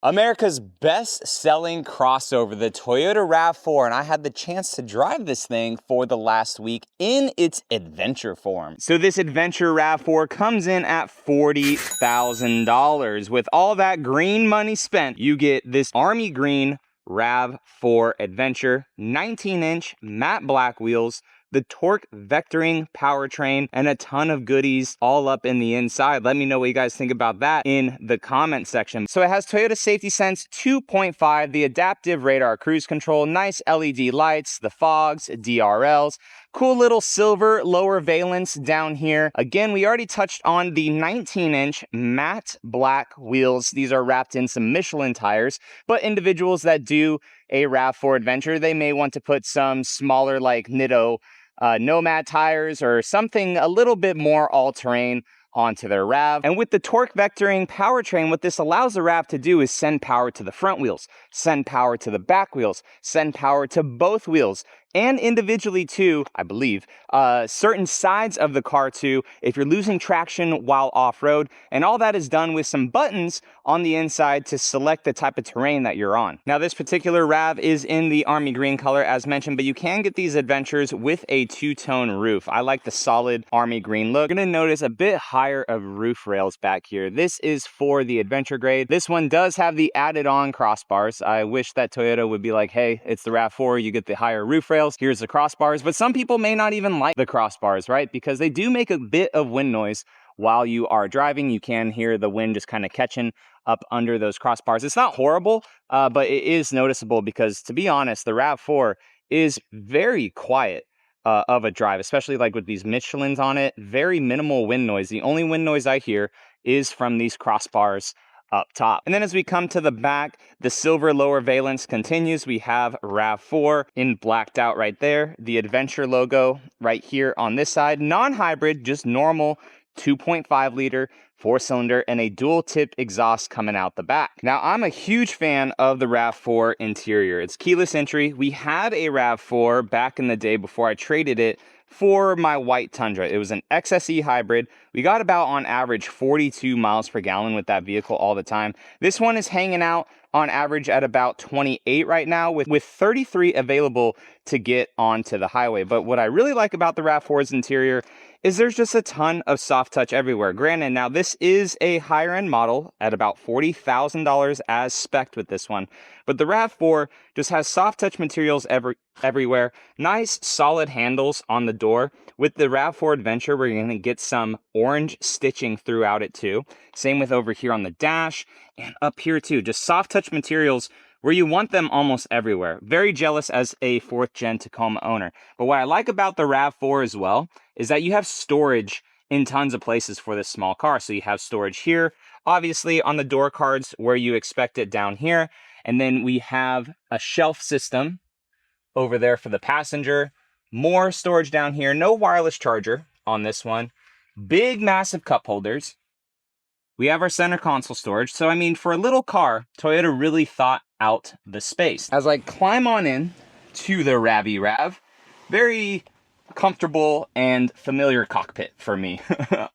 America's best-selling crossover, the Toyota RAV4, and I had the chance to drive this thing for the last week in its adventure form. So this adventure RAV4 comes in at $40,000. With all that green money spent, you get this army green RAV4 Adventure, 19-inch matte black wheels, the torque vectoring powertrain, and a ton of goodies all up in the inside. Let me know what you guys think about that in the comment section. So it has Toyota Safety Sense 2.5, the adaptive radar cruise control, nice LED lights, the fogs, DRLs, cool little silver lower valence down here. Again, we already touched on the 19-inch matte black wheels. These are wrapped in some Michelin tires, but individuals that do a RAV4 Adventure, they may want to put some smaller like Nitto Nomad tires or something a little bit more all-terrain onto their RAV. And with the torque vectoring powertrain, what this allows the RAV to do is send power to the front wheels, send power to the back wheels, send power to both wheels, and individually too, I believe, certain sides of the car too, if you're losing traction while off-road. And all that is done with some buttons on the inside to select the type of terrain that you're on. Now this particular RAV is in the army green color as mentioned, but you can get these Adventures with a two-tone roof. I like the solid army green look. You're gonna notice a bit higher of roof rails back here. This is for the Adventure grade. This one does have the added on crossbars. I wish that Toyota would be like, hey, it's the RAV4, you get the higher roof rails. Here's the crossbars, but some people may not even like the crossbars, right? Because they do make a bit of wind noise while you are driving. You can hear the wind just kind of catching up under those crossbars. It's not horrible, but it is noticeable because, to be honest, the RAV4 is very quiet of a drive, especially like with these Michelins on it. Very minimal wind noise. The only wind noise I hear is from these crossbars up top. And then as we come to the back, the silver lower valence continues. We have RAV4 in blacked out right there. The Adventure logo right here on this side. Non-hybrid, just normal 2.5 liter 4-cylinder and a dual tip exhaust coming out the back. Now I'm a huge fan of the RAV4 interior. It's keyless entry. We had a RAV4 back in the day before I traded it for my white Tundra. It was an XSE hybrid. We got about on average 42 miles per gallon with that vehicle all the time. This one is hanging out on average at about 28 right now with 33 available to get onto the highway. But what I really like about the RAV4's interior is there's just a ton of soft touch everywhere. Granted, now this is a higher end model at about $40,000 as spec'd with this one, but the RAV4 just has soft touch materials everywhere. Nice solid handles on the door. With the RAV4 Adventure, we're going to get some orange stitching throughout it too. Same with over here on the dash and up here too. Just soft touch materials where you want them almost everywhere. Very jealous as a 4th gen Tacoma owner. But what I like about the RAV4 as well is that you have storage in tons of places for this small car. So you have storage here, obviously on the door cards where you expect it down here. And then we have a shelf system over there for the passenger. More storage down here. No wireless charger on this one. Big, massive cup holders. We have our center console storage. So, I mean, for a little car, Toyota really thought out the space. As I climb on in to the RAV4, very comfortable and familiar cockpit for me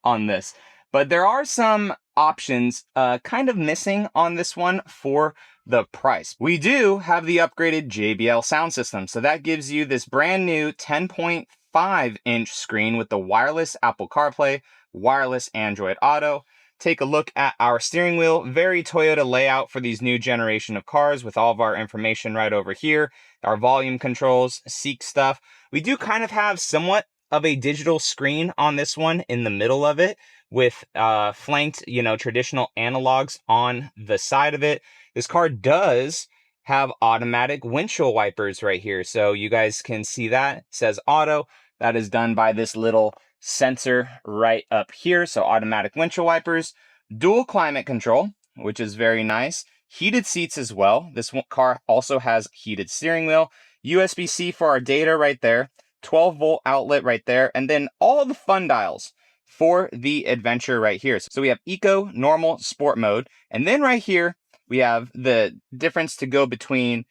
on this. But there are some options kind of missing on this one for the price. We do have the upgraded JBL sound system. So that gives you this brand new 10.5-inch screen with the wireless Apple CarPlay, wireless Android Auto. Take a look at our steering wheel. Very Toyota layout for these new generation of cars with all of our information right over here. Our volume controls, seek stuff. We do kind of have somewhat of a digital screen on this one in the middle of it with flanked, traditional analogs on the side of it. This car does have automatic windshield wipers right here. So you guys can see that. It says auto. That is done by this little sensor right up here. So automatic windshield wipers, dual climate control, which is very nice. Heated seats as well. This car also has heated steering wheel, USB-C for our data right there, 12-volt outlet right there, and then all the fun dials for the Adventure right here. So we have eco, normal, sport mode, and then right here we have the difference to go between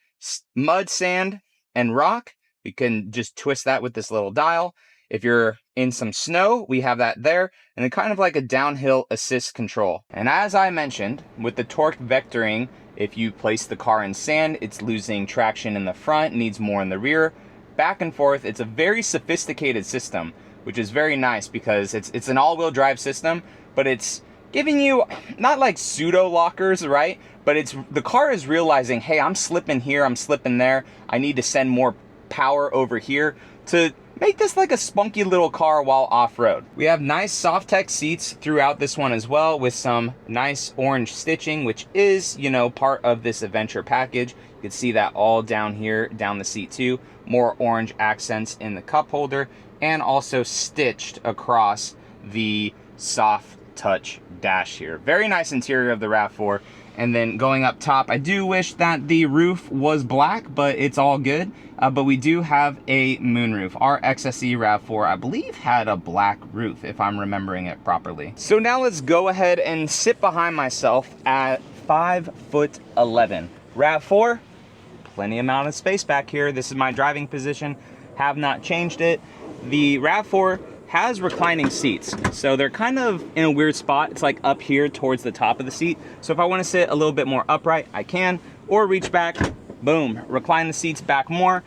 mud, sand, and rock. We can just twist that with this little dial. If you're in some snow, we have that there, and then kind of like a downhill assist control. And as I mentioned, with the torque vectoring If you place the car in sand, it's losing traction in the front, needs more in the rear. Back and forth. It's a very sophisticated system, which is very nice because it's an all-wheel drive system, but it's giving you not like pseudo lockers, right? But the car is realizing, hey, I'm slipping here, I'm slipping there. I need to send more power over here to make this like a spunky little car while off-road. We have nice soft tech seats throughout this one as well, with some nice orange stitching, which is, you know, part of this Adventure package. You can see that all down here, down the seat too. More orange accents in the cup holder, and also stitched across the soft touch dash here. Very nice interior of the RAV4. And then going up top, I do wish that the roof was black, but it's all good. But we do have a moonroof. Our XSE RAV4, I believe, had a black roof, if I'm remembering it properly. So now let's go ahead and sit behind myself at 5'11". RAV4, plenty amount of space back here. This is my driving position. Have not changed it. The RAV4 has reclining seats, so they're kind of in a weird spot. It's like up here towards the top of the seat. So if I want to sit a little bit more upright, I can, or reach back, boom, recline the seats back more.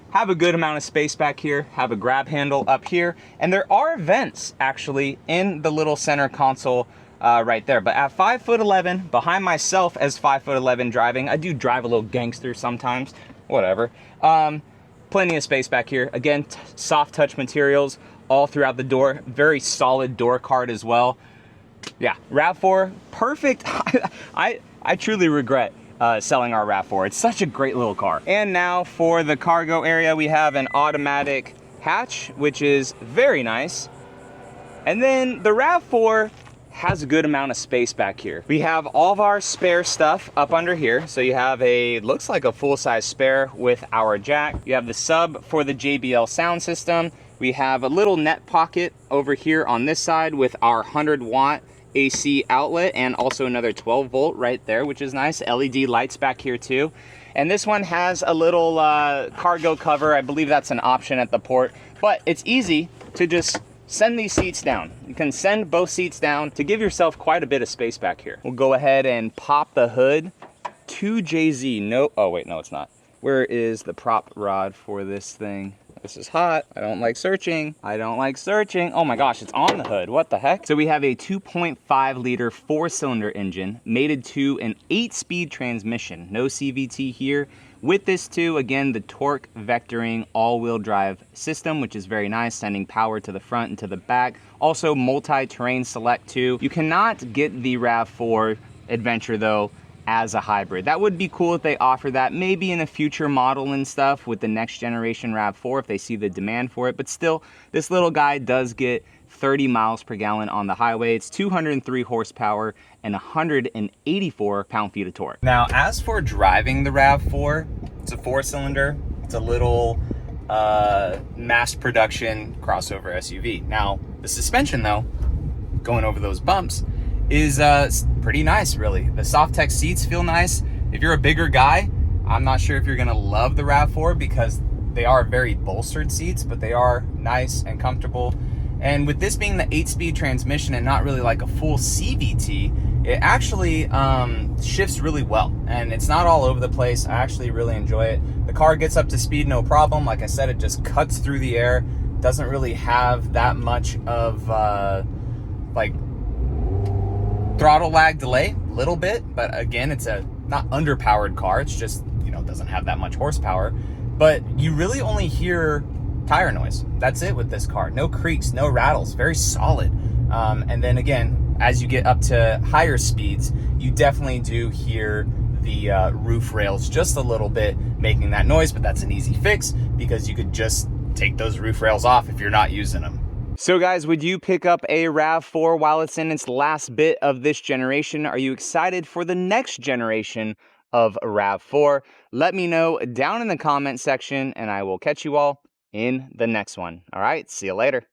Have a good amount of space back here, have a grab handle up here, and there are vents actually in the little center console right there. But at 5'11", behind myself as 5'11" driving, I do drive a little gangster sometimes, whatever. Plenty of space back here. Again, soft touch materials all throughout the door. Very solid door card as well. Yeah, RAV4, perfect. I truly regret selling our RAV4. It's such a great little car. And now for the cargo area, we have an automatic hatch, which is very nice. And then the RAV4 has a good amount of space back here. We have all of our spare stuff up under here. So you have looks like a full-size spare with our jack. You have the sub for the JBL sound system. We have a little net pocket over here on this side with our 100-watt AC outlet, and also another 12-volt right there, which is nice. LED lights back here too. And this one has a little cargo cover. I believe that's an option at the port, but it's easy to just send these seats down. You can send both seats down to give yourself quite a bit of space back here. We'll go ahead and pop the hood. 2JZ, no, oh wait, no it's not. Where is the prop rod for this thing? This is hot. I don't like searching. I don't like searching. Oh my gosh, it's on the hood. What the heck? So we have a 2.5 liter 4-cylinder engine mated to an 8-speed transmission. No CVT here. With this too, again, the torque vectoring all-wheel drive system, which is very nice, sending power to the front and to the back. Also multi-terrain select too. You cannot get the RAV4 Adventure though as a hybrid. That would be cool if they offer that, maybe in a future model and stuff with the next generation RAV4 if they see the demand for it. But still, this little guy does get 30 miles per gallon on the highway. It's 203 horsepower and 184 pound-feet of torque. Now, as for driving the RAV4, it's a 4-cylinder. It's a little mass production crossover SUV. Now, the suspension though, going over those bumps, is pretty nice, really. The soft tech seats feel nice. If you're a bigger guy, I'm not sure if you're gonna love the RAV4 because they are very bolstered seats, but they are nice and comfortable. And with this being the 8-speed transmission and not really like a full CVT, it actually shifts really well. And it's not all over the place. I actually really enjoy it. The car gets up to speed no problem. Like I said, it just cuts through the air. Doesn't really have that much of like throttle lag delay, a little bit, but again, it's a not underpowered car. It's just, you know, doesn't have that much horsepower, but you really only hear tire noise. That's it with this car. No creaks, no rattles, very solid. And then again, as you get up to higher speeds, you definitely do hear the roof rails just a little bit making that noise, but that's an easy fix because you could just take those roof rails off if you're not using them. So guys, would you pick up a RAV4 while it's in its last bit of this generation? Are you excited for the next generation of RAV4? Let me know down in the comment section and I will catch you all in the next one. All right, see you later.